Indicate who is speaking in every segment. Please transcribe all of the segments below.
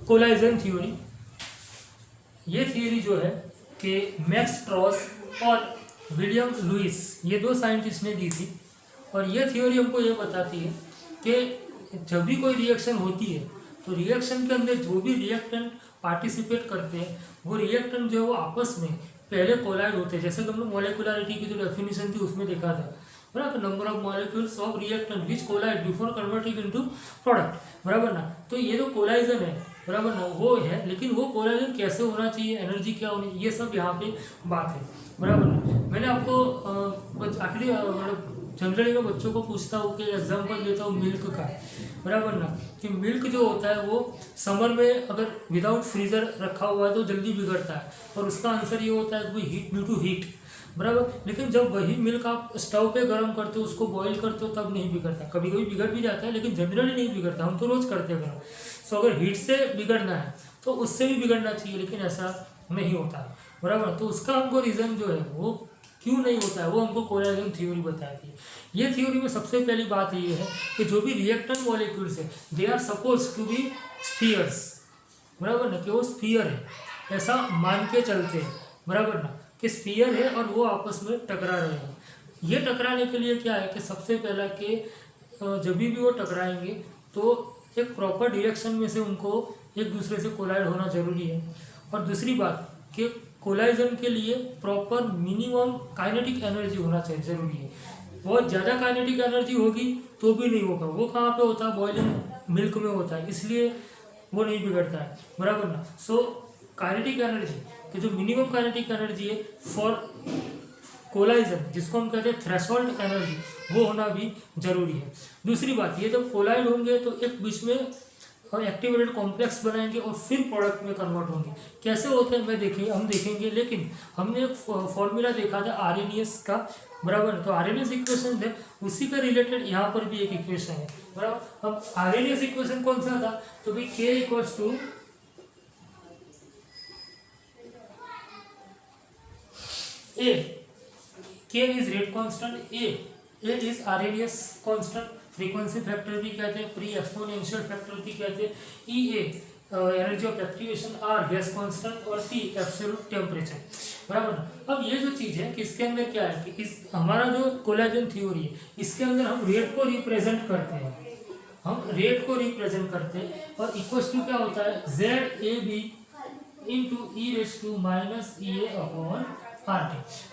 Speaker 1: Collision theory, ये theory जो है कि मैक्स स्ट्रॉस और विलियम लुइस, ये दो साइंटिस्ट ने दी थी। और ये थ्योरी हमको ये बताती है कि जब भी कोई रिएक्शन होती है तो रिएक्शन के अंदर जो भी रिएक्टेंट पार्टिसिपेट करते हैं वो रिएक्टेंट जो है वो आपस में पहले कोलाइड होते हैं। जैसे कि हमने मॉलिक्यूलरिटी की जो डेफिनेशन थी उसमें देखा था, बराबर, number of molecules of reactant which collide before converting into product, बराबर ना। तो ये जो कोलाइजन है, बराबर ना, वो है, लेकिन वो कोलाइजन कैसे होना चाहिए, एनर्जी क्या होनी चाहिए, ये सब यहाँ पे बात है, बराबर ना। मैंने आपको आखिरी मतलब जनरली मैं बच्चों को पूछता हूँ कि एग्जाम्पल देता हूँ मिल्क का, बराबर ना, कि मिल्क जो होता है वो समर में अगर विदाउट फ्रीजर रखा हुआ है तो जल्दी बिगड़ता है, और उसका आंसर ये होता है कि हीट, ड्यू टू हीट, बराबर। लेकिन जब वही मिल्क आप स्टव पे गर्म करते हो, उसको बॉईल करते हो, तब नहीं बिगड़ता। कभी कभी बिगड़ भी जाता है लेकिन जनरली नहीं बिगड़ता, हम तो रोज करते हैं गर्म। सो अगर हीट से बिगड़ना है तो उससे भी बिगड़ना चाहिए, लेकिन ऐसा नहीं होता, बराबर। तो उसका हमको रीज़न जो है वो क्यों नहीं होता है वो हमको कोलाइजन थ्योरी बताती है। ये थ्योरी में सबसे पहली बात ये है कि जो भी रिएक्टेंट मॉलिक्यूल्स है they are suppose to be spheres, बराबर ना, कि वो स्फीयर है, ऐसा मान के चलते हैं, बराबर ना, कि स्फीयर है और वो आपस में टकरा रहे हैं। ये टकराने के लिए क्या है कि सबसे पहला कि जब भी वो टकराएंगे तो एक प्रॉपर डायरेक्शन में से उनको एक दूसरे से कोलाइड होना जरूरी है। और दूसरी बात कि कोलाइजन के लिए प्रॉपर मिनिमम काइनेटिक एनर्जी होना चाहिए, जरूरी है। बहुत ज़्यादा काइनेटिक एनर्जी होगी तो भी नहीं होगा। वो कहाँ पे होता है, बॉइलिंग मिल्क में होता है, इसलिए वो नहीं बिगड़ता है, बराबर ना। सो काइनेटिक एनर्जी कि जो मिनिमम काइनेटिक एनर्जी है फॉर कोलाइजन, जिसको हम कहते हैं थ्रेशोल्ड एनर्जी, वो होना भी जरूरी है। दूसरी बात, ये जब कोलाइड होंगे तो एक बीच में एक्टिवेटेड कॉम्प्लेक्स बनाएंगे और फिर प्रोडक्ट में कन्वर्ट होंगे। कैसे होते हैं हम देखेंगे, लेकिन हमने एक फॉर्मूला देखा था आरएनएस का, बराबर। तो आरएनएस इक्वेशन है, उसी का रिलेटेड यहाँ पर भी एक इक्वेशन है, बराबर। अब आरएनएस इक्वेशन कौन सा था, तो भाई K equals to A, K is rate constant, A is Arrhenius constant, frequency factor भी कहते हैं, प्री एक्सपोनेंशियल फैक्टर भी कहते हैं, EA energy of activation, R gas constant और T एब्सोल्यूट टेम्परेचर, बराबर। अब ये जो चीज़ है कि इसके अंदर क्या है कि इस हमारा जो कोलाइजन थ्योरी है इसके अंदर हम रेट को रिप्रेजेंट करते हैं, और इक्वल टू क्या होता है ZAB इंटू E⁻⁻⁸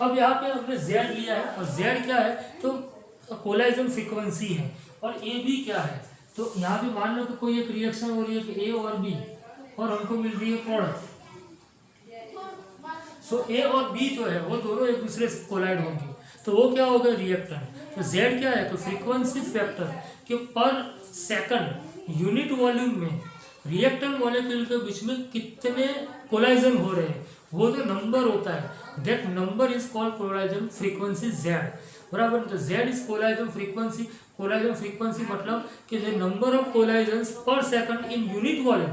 Speaker 1: अब यहाँ पे हमने Z लिया है, और Z क्या है तो कोलाइजन फ्रीक्वेंसी है, और AB क्या है, तो यहाँ पे मान लो कि कोई एक रिएक्शन हो रही है कि A और B, और हमको मिल रही है प्रोडक्ट। सो A और B जो है वो दोनों एक दूसरे से कोलाइड होंगे, तो वो क्या होगा, रिएक्टेंट। तो Z क्या है, तो फ्रीक्वेंसी फैक्टर कि पर सेकंड यूनिट वॉल्यूम में रिएक्टेंट मॉलिक्यूल के बीच में कितने कोलाइजन हो रहे हैं, वो जो नंबर होता है, that number is called collision frequency Z, बराबर। तो Z इज कोलाइजन फ्रीक्वेंसी मतलब कि द नंबर ऑफ कोलाइजन्स पर सेकंड इन यूनिट वॉल्यूम,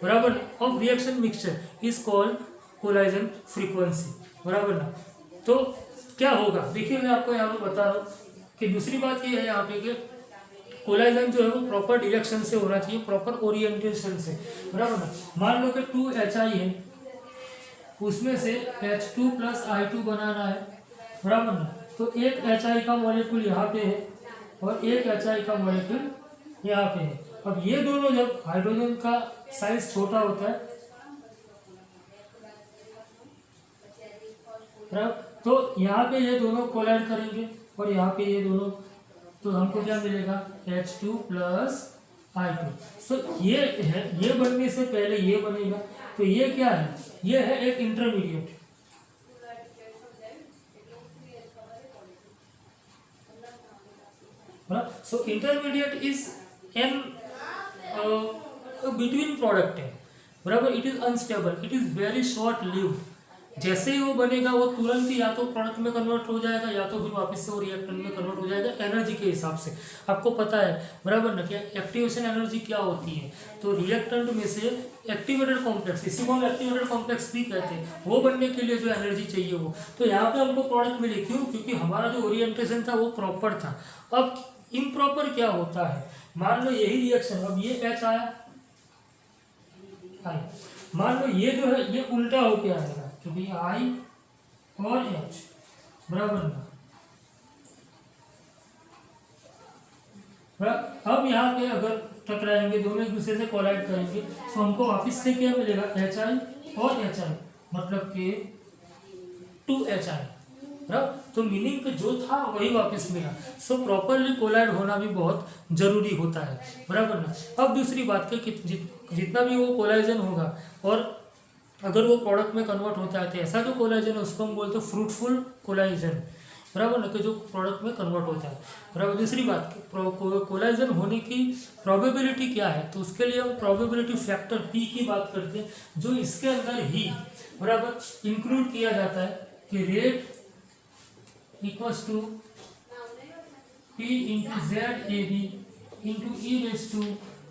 Speaker 1: बराबर, of reaction mixture is called collision frequency, बराबर ना। तो क्या होगा, देखिए मैं आपको यहाँ पे बता रहा हूँ कि दूसरी बात ये है यहाँ पे कि कोलाइजन जो है वो प्रॉपर डायरेक्शन से होना चाहिए, प्रॉपर ओरिएंटेशन से, बराबर ना। मान लो कि 2HI है, उसमें से H2 + I2 बनाना है, बराबर ना। तो एक HI का मॉलिक्यूल यहाँ पे है और एक HI का मॉलिक्यूल यहाँ पे है। अब ये दोनों जब हाइड्रोजन का साइज छोटा होता है, तो यहाँ पे ये दोनों कोलाइड करेंगे और यहाँ पे ये दोनों, तो हमको क्या मिलेगा H2 + I2। सो ये है, ये बनने से पहले ये बनेगा, तो ये क्या है, ये है एक intermediate, so intermediate is an between product है, बराबर। It is unstable, it is very short lived. जैसे ही वो बनेगा वो तुरंत ही या तो प्रोडक्ट में कन्वर्ट हो जाएगा या तो फिर वापस से वो रिएक्टेंट में कन्वर्ट हो जाएगा एनर्जी के हिसाब से। आपको पता है, बराबर ना, क्या एक्टिवेशन एनर्जी क्या होती है, तो रिएक्टेंट में से एक्टिवेटेड कॉम्प्लेक्स, इसी को हम एक्टिवेटेड कॉम्प्लेक्स भी कहते हैं, वो बनने के लिए जो एनर्जी चाहिए वो, तो यहाँ पे हमको प्रोडक्ट मिली, क्यों, क्योंकि हमारा जो ओरिएंटेशन था वो प्रॉपर था। अब इम्प्रॉपर क्या होता है, मान लो यही रिएक्शन, अब ये H आया, आई। मान लो ये जो है ये उल्टा होके आएगा क्योंकि आई और एच बराबर ना। अब यहाँ पे अगर टकराएंगे दोनों एक दूसरे से कोलाइड करेंगे तो हमको वापस से क्या मिलेगा, एच आई और एच आई, मतलब कि 2HI। तो मीनिंग जो था वही वापस मिला। सो प्रॉपरली कोलाइड होना भी बहुत जरूरी होता है, बराबर ना। अब दूसरी बात कि जितना भी वो कोलाइजन होगा और अगर वो प्रोडक्ट में कन्वर्ट होता है तो ऐसा जो कोलाइजन है उसको हम बोलते हैं फ्रूटफुल कोलाइजन, बराबर ना, कि जो प्रोडक्ट में कन्वर्ट होता है, बराबर। दूसरी बात कोलाइजन होने की प्रोबेबिलिटी क्या है, तो उसके लिए हम प्रोबेबिलिटी फैक्टर P की बात करते हैं, जो इसके अंदर ही बराबर इंक्लूड किया जाता है कि rate equals to P into ZAB into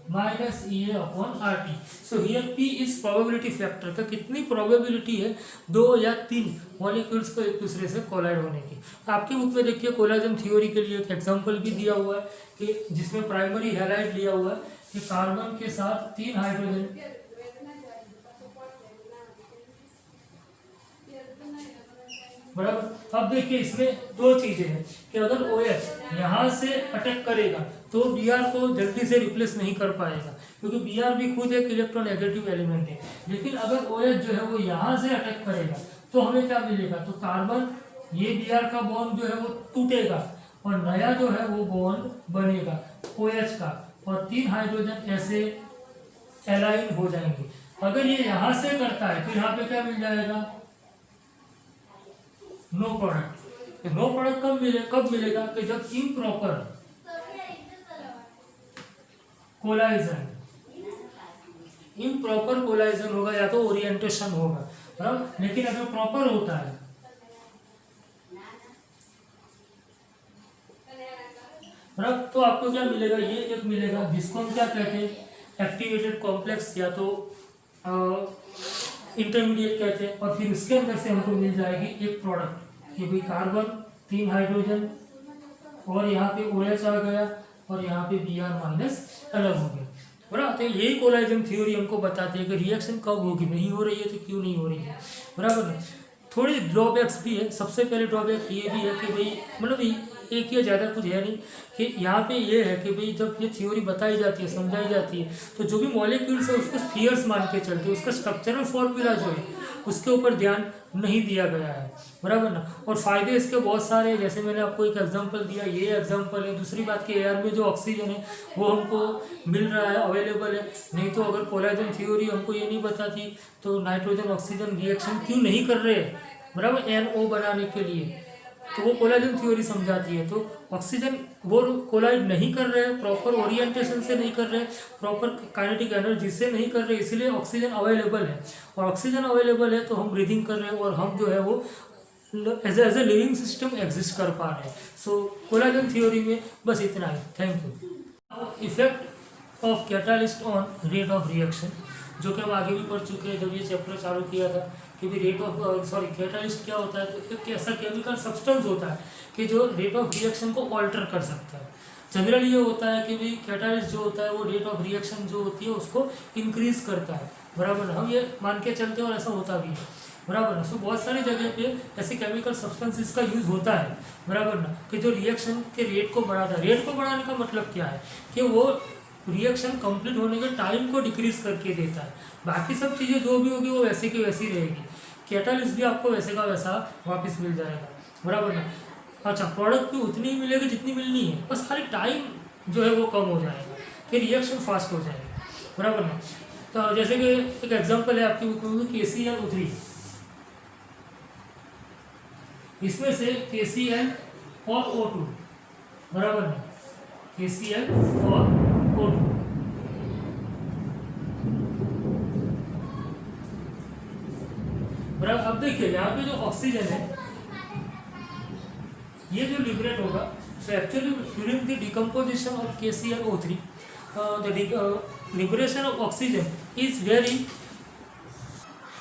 Speaker 1: E⁻EA/RT। So here P is probability factor का कितनी प्रोबेबिलिटी है 2 या 3 मॉलिक्यूल्स को एक दूसरे से कोलाइड होने की। आपके बुक में देखिए कोलाजन थ्योरी के लिए एक एग्जांपल भी दिया हुआ है कि जिसमें प्राइमरी हैलाइड लिया हुआ है कि कार्बन के साथ 3 हाइड्रोजन, बराबर। अब देखिए इसमें दो चीजें हैं कि अगर OH यहाँ से अटैक करेगा तो Br को जल्दी से रिप्लेस नहीं कर पाएगा क्योंकि Br भी खुद एक इलेक्ट्रोनेगेटिव एलिमेंट है। लेकिन अगर OH जो है वो यहाँ से अटैक करेगा तो हमें क्या मिलेगा, तो कार्बन ये Br का बॉन्ड जो है वो टूटेगा और नया जो है वो बॉन्ड बनेगा OH का और 3 हाइड्रोजन ऐसे एलाइन हो जाएंगे। अगर ये यहाँ से करता है तो यहाँ पे क्या मिल जाएगा, नो प्रोडक्ट। नो प्रोडक्ट कब मिलेगा कि जब इम्प्रॉपर कोलाइजन होगा या तो ओरिएंटेशन होगा, बराबर। लेकिन अगर प्रॉपर होता है बराबर तो आपको क्या मिलेगा, ये एक मिलेगा जिसको हम क्या कहते हैं एक्टिवेटेड कॉम्प्लेक्स या तो इंटरमीडिएट कहते हैं। और फिर इसके अंदर से हमको मिल जाएगी एक प्रोडक्ट कि भाई कार्बन 3 हाइड्रोजन और यहाँ पे OH आ गया और यहाँ पे Br माइनस अलग हो गया, बराबर। तो यही कोलाइजन थ्योरी हमको बताती है कि रिएक्शन कब होगी, नहीं हो रही है तो क्यों नहीं हो रही है, बराबर। थोड़ी ड्रॉबैक्स भी है। सबसे पहले ड्रॉबैक ये भी है कि भाई मतलब एक या ज़्यादा कुछ है नहीं कि यहाँ पे ये है कि भाई जब ये थ्योरी बताई जाती है समझाई जाती है तो जो भी मॉलिक्यूल्स है उसको स्फीयर्स मान के चलते हैं, उसका स्ट्रक्चरल फॉर्मूला जो है उसके ऊपर ध्यान नहीं दिया गया है, बराबर ना। और फायदे इसके बहुत सारे हैं, जैसे मैंने आपको एक एग्जांपल दिया, ये एग्जांपल है। दूसरी बात कि एयर में जो ऑक्सीजन है वो हमको मिल रहा है, अवेलेबल है। नहीं तो अगर कोलाइजन थ्योरी हमको ये नहीं बताती तो नाइट्रोजन ऑक्सीजन रिएक्शन क्यों नहीं कर रहे हैं, बराबर, NO बनाने के लिए, तो वो कोलाइजन थ्योरी समझाती है। तो ऑक्सीजन वो कोलाइड नहीं कर रहे हैं, प्रॉपर ओरिएंटेशन से नहीं कर रहे, प्रॉपर काइनेटिक एनर्जी से नहीं कर रहे, इसलिए ऑक्सीजन अवेलेबल है। और ऑक्सीजन अवेलेबल है तो हम ब्रीदिंग कर रहे हैं और हम जो है वो as a living system exist कर पा रहे हैं। सो कोलाइजन थ्योरी में बस इतना ही। Thank you. Effect of catalyst on rate of reaction, जो कि हम आगे भी पढ़ चुके हैं जब ये चैप्टर चालू किया था कि भी रेट ऑफ कैटालिस्ट क्या होता है, तो एक ऐसा केमिकल सब्सटेंस होता है कि जो रेट ऑफ रिएक्शन को ऑल्टर कर सकता है। जनरली ये होता है कि भाई कैटालिस्ट जो होता है वो रेट ऑफ रिएक्शन जो होती है उसको इंक्रीज करता है, बराबर। हम ये मान के चलते हैं और ऐसा होता भी है, बराबर। सो बहुत सारी जगह पे ऐसे केमिकल सब्सटेंसेस का यूज़ होता है, बराबर ना, कि जो रिएक्शन के रेट को बढ़ाता है। रेट को बढ़ाने का मतलब क्या है कि वो रिएक्शन कंप्लीट होने के टाइम को डिक्रीज करके देता है। बाकी सब चीज़ें जो भी होगी वो वैसे की वैसी रहेगी, कैटालिस्ट भी आपको वैसे का वैसा वापस मिल जाएगा, बराबर ना। अच्छा, प्रोडक्ट भी उतनी ही मिलेगी जितनी मिलनी है, बस खाली टाइम जो है वो कम हो जाएगा, फिर रिएक्शन फास्ट हो जाएगा, बराबर ना। तो जैसे कि एक एग्जांपल है आपकी बुक में KClO3, इसमें से KCl और O2, बराबर ना, KCl और O2, बराबर। अब देखिए यहाँ पे जो ऑक्सीजन है ये जो लिबरेट होगा, so actually during the decomposition of KClO3 the liberation of oxygen is very,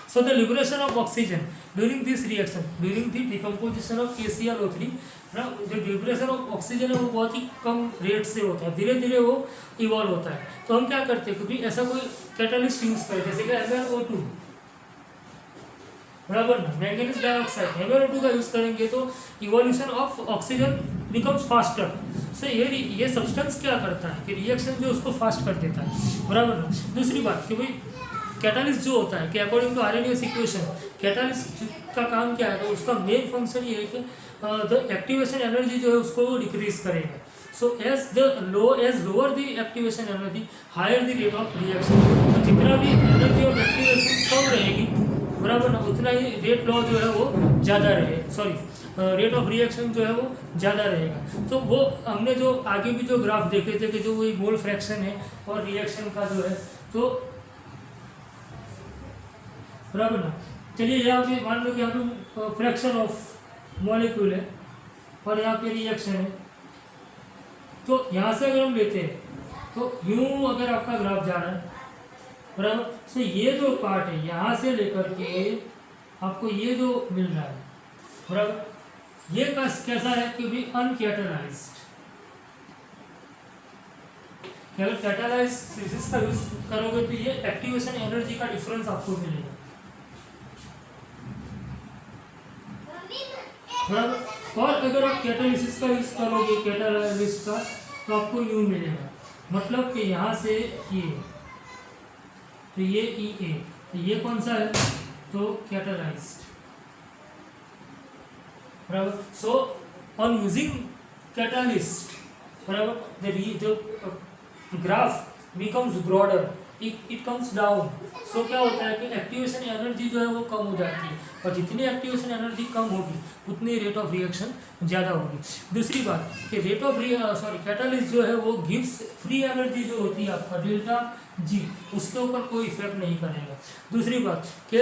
Speaker 1: so So the liberation of oxygen during this reaction, during the decomposition of KClO3, ना जो लिबरेशन ऑफ ऑक्सीजन है वो बहुत ही कम rate से होता है, धीरे धीरे वो इवॉल्व होता है। तो हम क्या करते हैं, क्योंकि ऐसा कोई कैटालिस्ट यूज करें जैसे कि MnO2, बराबर ना, मैंगनीज डाइऑक्साइड, MnO2 का यूज करेंगे तो evolution of oxygen becomes faster. So ये सब्सटेंस क्या करता है कि रिएक्शन जो उसको फास्ट कर देता है, बराबर ना। दूसरी बात कि भाई कैटालिस्ट जो होता है कि according to Arrhenius equation catalyst का काम क्या है, तो उसका मेन फंक्शन ये है कि द एक्टिवेशन एनर्जी जो है उसको डिक्रीज करेगा। So as lower the activation energy higher the rate of reaction. तो जितना भी एनर्जी ऑफ एक्टिवेशन कम रहेगी, बराबर ना, उतना ही रेट लॉ जो है वो ज़्यादा रेट ऑफ रिएक्शन जो है वो ज़्यादा रहेगा। तो वो हमने जो आगे भी जो ग्राफ देखे थे कि जो वही मोल फ्रैक्शन है और रिएक्शन का जो है, तो बराबर ना। चलिए यहाँ पे मान लो कि यहाँ पे फ्रैक्शन ऑफ मॉलिक्यूल है और यहाँ पे रिएक्शन है, तो यहाँ से अगर हम लेते हैं तो यूं अगर आपका ग्राफ जा रहा है, बराबर, तो ये जो पार्ट है यहाँ से लेकर के आपको ये जो मिल रहा है, बराबर, ये कैसा है कि भी अनकैटालाइज्ड। अगर कैटालाइसिस का यूज करोगे तो ये एक्टिवेशन एनर्जी का डिफरेंस आपको मिलेगा, और अगर आप कैटालिसिस का यूज करोगे कैटालाइसिस का तो आपको यूं मिलेगा, मतलब कि यहाँ से ये, तो ये EA, तो ये कौन सा है, तो कैटालाइज्ड, बराबर। सो ऑन यूजिंग कैटालिस्ट, बराबर, the graph becomes broader, it comes down. So क्या होता है कि एक्टिवेशन एनर्जी जो है वो कम हो जाती है, और जितनी एक्टिवेशन एनर्जी कम होगी उतनी रेट ऑफ रिएक्शन ज़्यादा होगी। दूसरी बात कि रेट ऑफ कैटालिस्ट जो है वो गिव्स फ्री एनर्जी जो होती है आपका डेल्टा G, उसके ऊपर कोई इफेक्ट नहीं करेगा। दूसरी बात कि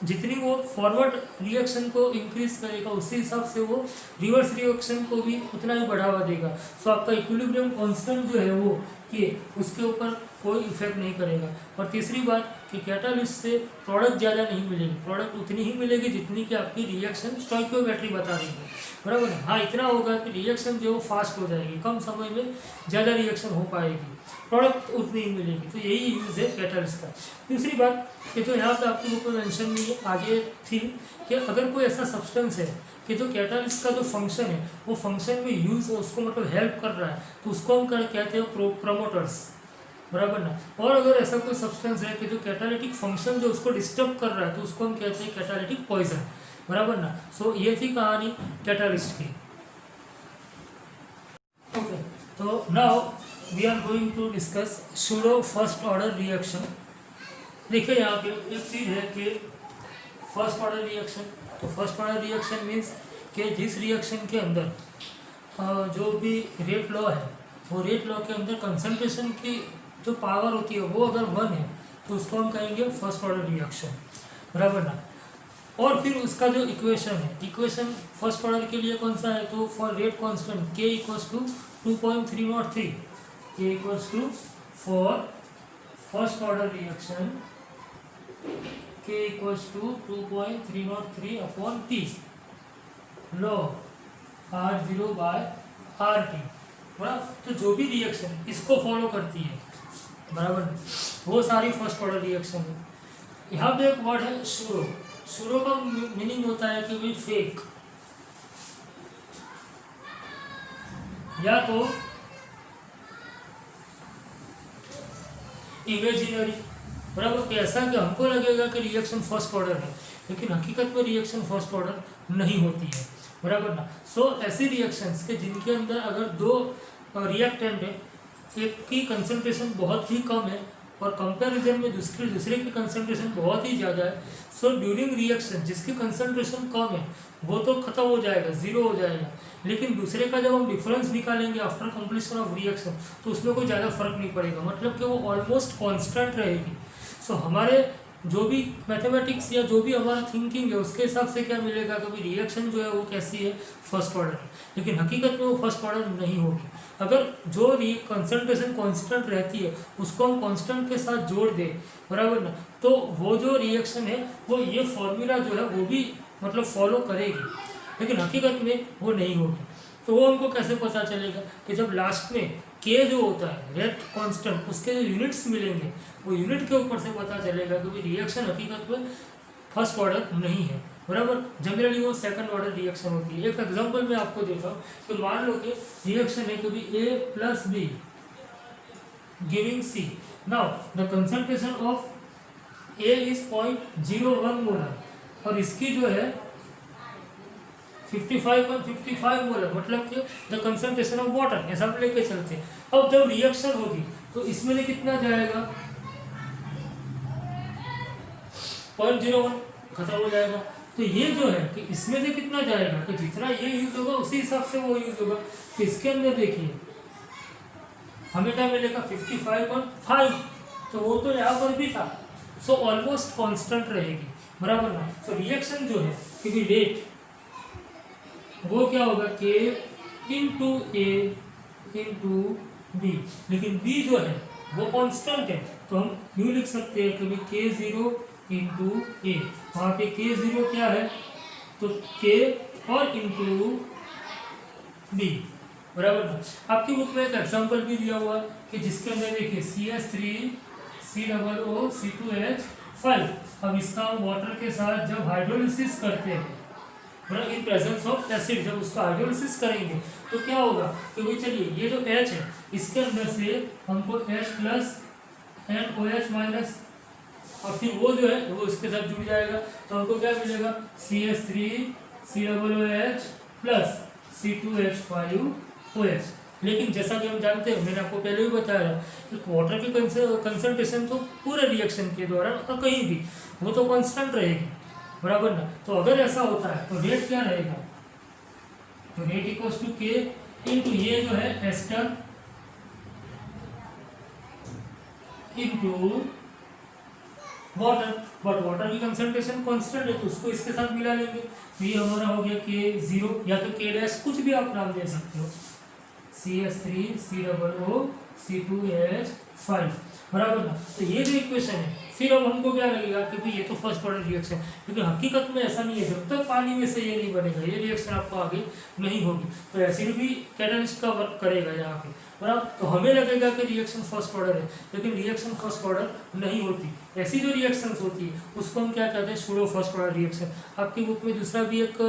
Speaker 1: जितनी वो फॉरवर्ड रिएक्शन को इंक्रीज करेगा उसी हिसाब से वो रिवर्स रिएक्शन को भी उतना ही बढ़ावा देगा। सो आपका इक्विलिब्रियम कांस्टेंट जो है वो कि उसके ऊपर कोई इफेक्ट नहीं करेगा। और तीसरी बात कि कैटालिस्ट से प्रोडक्ट ज़्यादा नहीं मिलेगी, प्रोडक्ट उतनी ही मिलेगी जितनी कि आपकी रिएक्शन स्टोइकियोमेट्री बता रही है, बराबर ना। हाँ, इतना होगा कि रिएक्शन जो है वो फास्ट हो जाएगी, कम समय में ज़्यादा रिएक्शन हो पाएगी, प्रोडक्ट उतनी ही मिलेगी। तो यही यूज़ है कैटालिस्ट का। दूसरी बात कि जो यहाँ पे आपकी बुक में मेंशन नहीं है, आगे थी कि अगर कोई ऐसा सब्सटेंस है कि जो कैटालिस्ट का जो फंक्शन है वो फंक्शन में यूज़ उसको मतलब हेल्प कर रहा है, तो उसको हम कहते हैं प्रमोटर्स, बराबर ना। और अगर ऐसा कोई सब्सटेंस है कि जो कैटालिटिक फंक्शन जो उसको डिस्टर्ब कर रहा है, तो उसको हम कहते हैं कैटालिटिक पॉइजन, बराबर ना। सो ये थी कहानी कैटालिस्ट की। ओके, तो now we are going to discuss pseudo first order reaction. देखिए यहाँ पे एक चीज़ है कि फर्स्ट ऑर्डर रिएक्शन, तो फर्स्ट ऑर्डर रिएक्शन मीन्स कि जिस रिएक्शन के अंदर जो भी रेट लॉ है वो रेट लॉ के अंदर कंसंट्रेशन की जो पावर होती है वो अगर 1 है तो उसको हम कहेंगे फर्स्ट ऑर्डर रिएक्शन, बराबर ना। और फिर उसका जो इक्वेशन है, इक्वेशन फर्स्ट ऑर्डर के लिए कौन सा है, तो for rate constant K equals to 2.303, K equals to for first order reaction K equals to 2.303 upon T log R0/RT, बराबर। तो जो भी रिएक्शन इसको फॉलो करती है, बराबर, वो सारी फर्स्ट ऑर्डर रिएक्शन है। यहाँ पे एक वर्ड है सूडो, सूडो का मीनिंग होता है कि भाई फेक, या तो इमेजिनरी, बराबर, कैसा कि हमको लगेगा कि रिएक्शन फर्स्ट ऑर्डर है लेकिन हकीकत में रिएक्शन फर्स्ट ऑर्डर नहीं होती है, बराबर ना। सो ऐसी रिएक्शंस के जिनके अंदर अगर 2 रिएक्टेंट है, एक की कंसंट्रेशन बहुत ही कम है और कंपैरिजन में दूसरे की कंसंट्रेशन बहुत ही ज़्यादा है, सो ड्यूरिंग रिएक्शन जिसकी कंसंट्रेशन कम है वो तो खत्म हो जाएगा, ज़ीरो हो जाएगा, लेकिन दूसरे का जब हम डिफरेंस निकालेंगे आफ्टर कंप्लीशन ऑफ रिएक्शन तो उसमें कोई ज़्यादा फर्क नहीं पड़ेगा, मतलब कि वो ऑलमोस्ट कांस्टेंट रहेगी। सो हमारे जो भी मैथमेटिक्स या जो भी हमारा थिंकिंग है उसके हिसाब से क्या मिलेगा, कभी रिएक्शन जो है वो कैसी है, फर्स्ट ऑर्डर है, लेकिन हकीकत में वो फर्स्ट ऑर्डर नहीं होगी। अगर जो कंसंट्रेशन कांस्टेंट रहती है उसको हम कांस्टेंट के साथ जोड़ दें, बराबर ना, तो वो जो रिएक्शन है वो ये फॉर्मूला जो है वो भी मतलब फॉलो करेगी, लेकिन हकीकत में वो नहीं होगी। तो वो हमको कैसे पता चलेगा कि जब लास्ट में के जो होता है रेट कांस्टेंट उसके जो यूनिट्स मिलेंगे वो यूनिट के ऊपर से पता चलेगा कि रिएक्शन हकीकत में फर्स्ट ऑर्डर नहीं है, बराबर। जनरली वो सेकंड ऑर्डर रिएक्शन होती है। एक एग्जांपल मैं आपको देता हूँ तो मान लो कि रिएक्शन है कभी A + B giving C। Now the concentration of A is 0.01 molar और इसकी जो है 55.55 मोलर, मतलब कि द कंसंट्रेशन ऑफ वाटर, ऐसा हम लेके चलते हैं। अब जब रिएक्शन होगी तो इसमें से कितना जाएगा, 0.01 खत्म हो जाएगा। तो ये जो है कि इसमें से कितना जाएगा, तो जितना ये यूज होगा उसी हिसाब से वो यूज होगा। तो इसके अंदर देखिए हमें क्या मिलेगा 55.5, तो वो तो यहाँ पर भी था, सो ऑलमोस्ट कांस्टेंट रहेगी, बराबर ना। तो रिएक्शन जो है क्योंकि रेट वो क्या होगा K into A into B, लेकिन B जो है वो कांस्टेंट है, तो हम यूँ लिख सकते हैं कि K0 इंटू A। वहाँ पे K0 क्या है, तो K और इंटू B, बराबर ना। आपकी बुक में एक एग्जाम्पल भी दिया हुआ कि जिसके अंदर देखिए CH3 COO C2H5। अब इसका हम वाटर के साथ जब हाइड्रोलिसिस करते हैं इन प्रेजेंस ऑफ एसिड, जब उसका हाइड्रोलिसिस करेंगे तो क्या होगा, क्योंकि चलिए ये जो H है इसके अंदर से हमको H+ NOH- और फिर वो जो है वो इसके साथ जुड़ जाएगा, तो हमको क्या मिलेगा CH3 COOH प्लस C2H5OH। लेकिन जैसा कि हम जानते हैं, मैंने आपको पहले भी बताया कि वाटर की कंसंट्रेशन तो पूरे रिएक्शन के दौरान और कहीं भी वो तो कांस्टेंट रहेगी, बराबर ना। तो अगर ऐसा होता है तो रेट क्या रहेगा, तो rate equals to K into ये जो है ester into water, but water की कंसंट्रेशन कांस्टेंट है तो उसको इसके साथ मिला लेंगे, तो ये हमारा हो गया K0 या तो K' कुछ भी आप नाम दे सकते हो, CH3 COO C2H5, बराबर ना। तो ये जो इक्वेशन है फिर अब हमको क्या लगेगा कि भाई ये तो फर्स्ट ऑर्डर रिएक्शन, क्योंकि हकीकत में ऐसा नहीं है, जब तक पानी में से ये नहीं बनेगा ये रिएक्शन आपको आगे नहीं होगी। तो एसिड भी कैटलिस्ट का वर्क करेगा यहाँ पे, बराबर। तो हमें लगेगा कि रिएक्शन फर्स्ट ऑर्डर है, लेकिन रिएक्शन फर्स्ट ऑर्डर नहीं होती। ऐसी जो रिएक्शंस होती है उसको हम क्या कहते हैं, सूडो फर्स्ट ऑर्डर रिएक्शन। आपकी बुक में दूसरा भी एक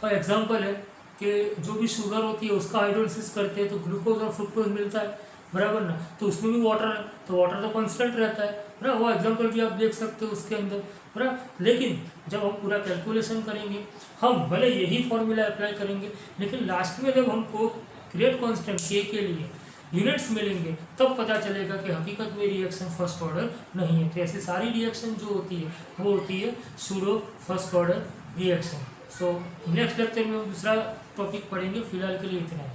Speaker 1: एग्जाम्पल है कि जो भी शुगर होती है उसका हाइड्रोलिसिस करते हैं तो ग्लूकोज और फ्रुक्टोज मिलता है, बराबर ना। तो उसमें भी वाटर है, तो वाटर तो कांस्टेंट रहता है ना, वो एग्जांपल भी आप देख सकते हो उसके अंदर, बराबर। लेकिन जब हम पूरा कैलकुलेशन करेंगे, हम भले यही फॉर्मूला अप्लाई करेंगे, लेकिन लास्ट में जब हमको ग्रेट कांस्टेंट K के लिए यूनिट्स मिलेंगे तब पता चलेगा कि हकीकत में रिएक्शन फर्स्ट ऑर्डर नहीं है। तो ऐसी सारी रिएक्शन जो होती है वो होती है pseudo first order reaction. So next lecture में हम दूसरा टॉपिक पढ़ेंगे, फिलहाल के लिए इतना है।